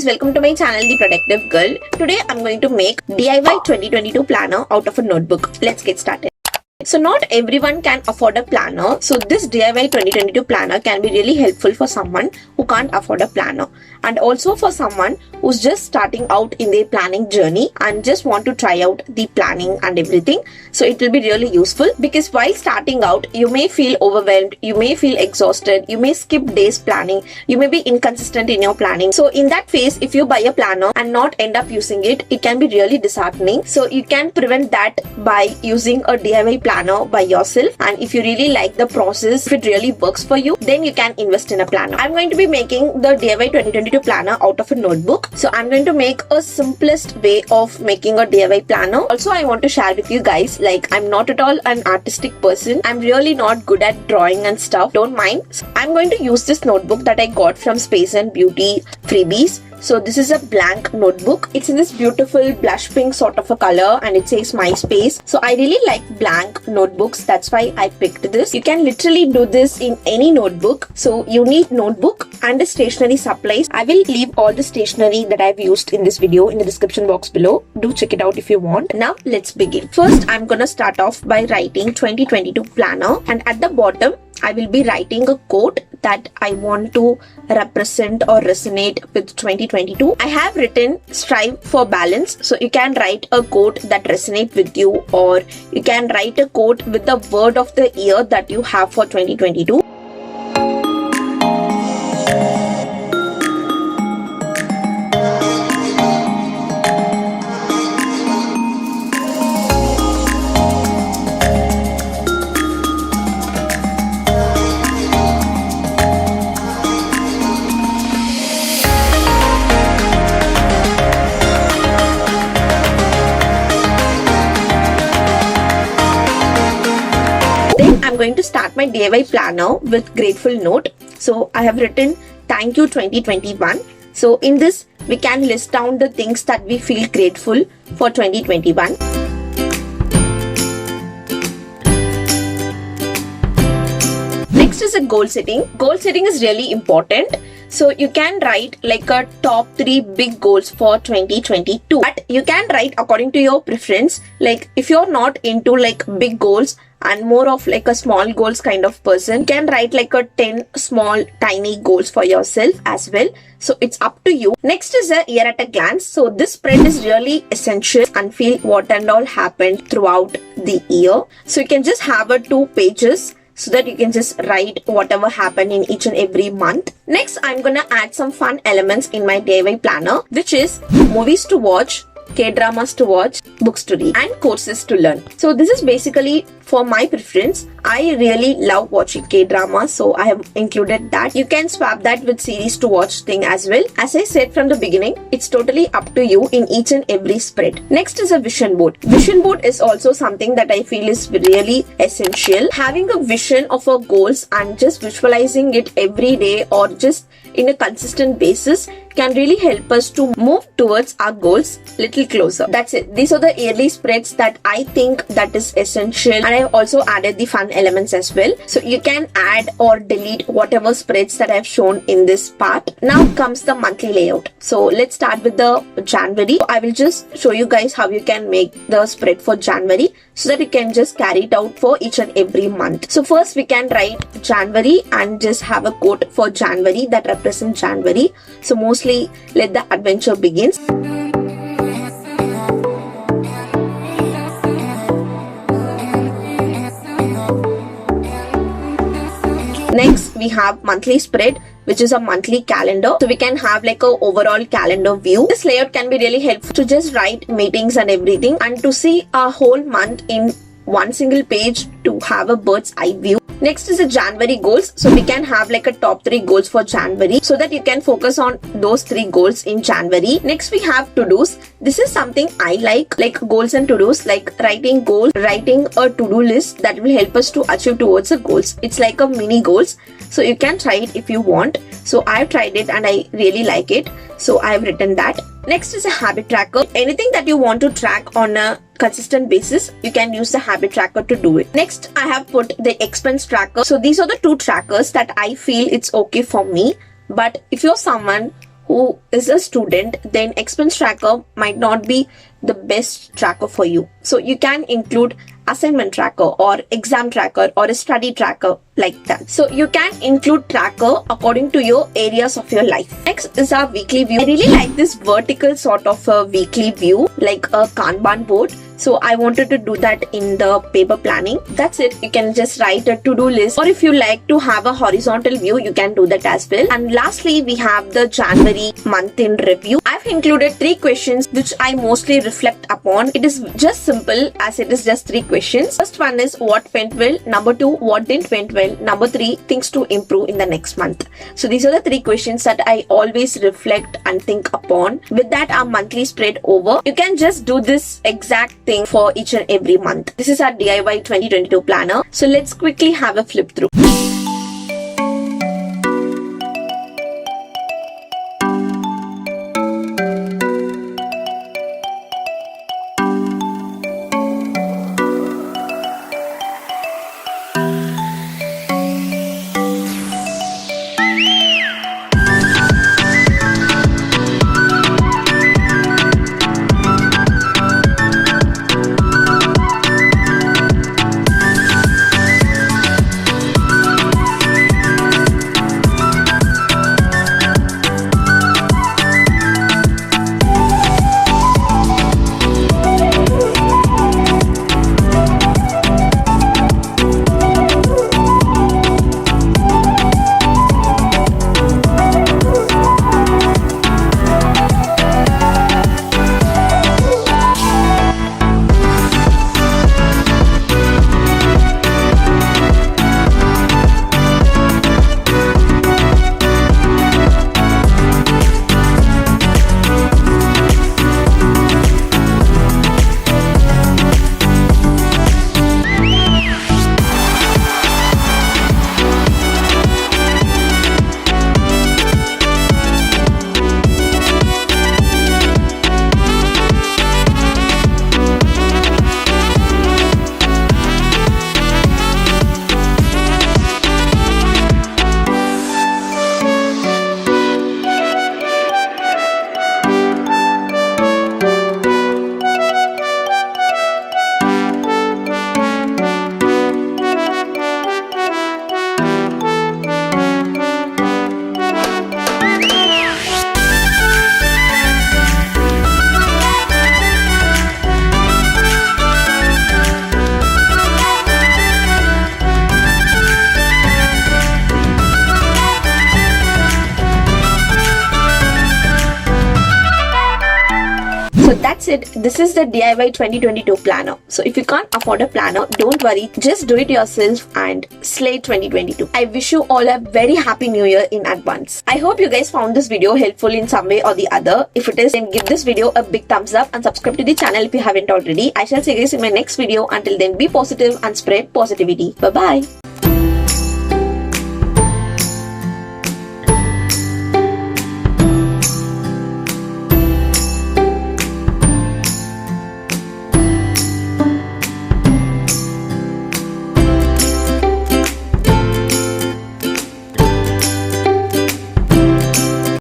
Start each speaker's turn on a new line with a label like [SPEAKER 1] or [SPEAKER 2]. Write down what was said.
[SPEAKER 1] guys, welcome to my channel The Productive Girl. Today I'm going to make DIY 2022 planner out of a notebook. Let's get started. So not everyone can afford a planner. So this DIY 2022 planner can be really helpful for someone who can't afford a planner, and also for someone who's just starting out in their planning journey and just want to try out the planning and everything. So it will be really useful because while starting out, you may feel overwhelmed, you may feel exhausted, you may skip days planning, you may be inconsistent in your planning. So in that phase, if you buy a planner and not end up using it, it can be really disheartening. So you can prevent that by using a DIY planner by yourself. And if you really like the process, if it really works for you, then you can invest in a planner. I'm going to be making the DIY 2022 planner out of a notebook. So I'm going to make a simplest way of making a DIY planner. Also, I want to share with you guys, like, I'm not at all an artistic person. I'm really not good at drawing and stuff. Don't mind. I'm going to use this notebook that I got from Space and Beauty freebies. So this is a blank notebook. It's in this beautiful blush pink sort of a color and it says MySpace. So I really like blank notebooks. That's why I picked this. You can literally do this in any notebook. So you need notebook and the stationery supplies. I will leave all the stationery that I've used in this video in the description box below. Do check it out if you want. Now let's begin. First, I'm gonna start off by writing 2022 planner, and at the bottom I will be writing a quote that I want to represent or resonate with 2022. I have written strive for balance. So you can write a quote that resonates with you, or you can write a quote with the word of the year that you have for 2022. I'm going to start my DIY planner with grateful note. So I have written thank you 2021. So in this, we can list down the things that we feel grateful for 2021. Next is a goal setting. Goal setting is really important. So you can write like a top 3 big goals for 2022. But you can write according to your preference. Like if you're not into like big goals and more of like a small goals kind of person, you can write like a 10 small tiny goals for yourself as well. So it's up to you. Next is a year at a glance. So this spread is really essential and feel what and all happened throughout the year. So you can just have a 2 pages so that you can just write whatever happened in each and every month. Next, I'm gonna add some fun elements in my DIY planner, which is movies to watch, K-dramas to watch, books to read, and courses to learn. So this is basically for my preference. I really love watching K-dramas, so I have included that. You can swap that with series to watch thing as well. As I said from the beginning, it's totally up to you in each and every spread. Next is a vision board. Vision board is also something that I feel is really essential. Having a vision of our goals and just visualizing it every day or just in a consistent basis can really help us to move towards our goals little closer. That's it. These are the yearly spreads that I think that is essential, and I've also added the fun elements as well. So you can add or delete whatever spreads that I've shown in this part. Now comes the monthly layout. So let's start with the January. I will just show you guys how you can make the spread for January so that you can just carry it out for each and every month. So first we can write January and just have a quote for January that represents January. So mostly let the adventure begins. Next, we have monthly spread, which is a monthly calendar. So we can have like a overall calendar view. This layout can be really helpful to just write meetings and everything, and to see a whole month in one single page to have a bird's eye view. Next is the January goals. So we can have like a top 3 goals for January so that you can focus on those 3 goals in January. Next we have to-dos. This is something I like goals and to-dos, like writing goals, writing a to-do list that will help us to achieve towards the goals. It's like a mini goals. So you can try it if you want. So I've tried it and I really like it. So I've written that. Next is a habit tracker. Anything that you want to track on a consistent basis, you can use the habit tracker to do it. Next, I have put the expense tracker. So these are the 2 trackers that I feel it's okay for me. But if you're someone who is a student, then expense tracker might not be the best tracker for you. So you can include assignment tracker or exam tracker or a study tracker like that. So you can include tracker according to your areas of your life. Next is our weekly view. I really like this vertical sort of a weekly view, like a Kanban board. So I wanted to do that in the paper planning. That's it. You can just write a to-do list, or if you like to have a horizontal view, you can do that as well. And lastly, we have the January month in review. I've included 3 questions which I mostly reflect upon. It is just simple as it is just 3 questions. First one is what went well. Number 2, what didn't went well. Number 3, things to improve in the next month. So these are the 3 questions that I always reflect and think upon. With that, our monthly spread over. You can just do this exact thing for each and every month. This is our DIY 2022 planner. So let's quickly have a flip through. So that's it. This is the DIY 2022 planner. So if you can't afford a planner, don't worry. Just do it yourself and slay 2022. I wish you all a very happy new year in advance. I hope you guys found this video helpful in some way or the other. If it is, then give this video a big thumbs up and subscribe to the channel if you haven't already. I shall see you guys in my next video. Until then, be positive and spread positivity. Bye-bye.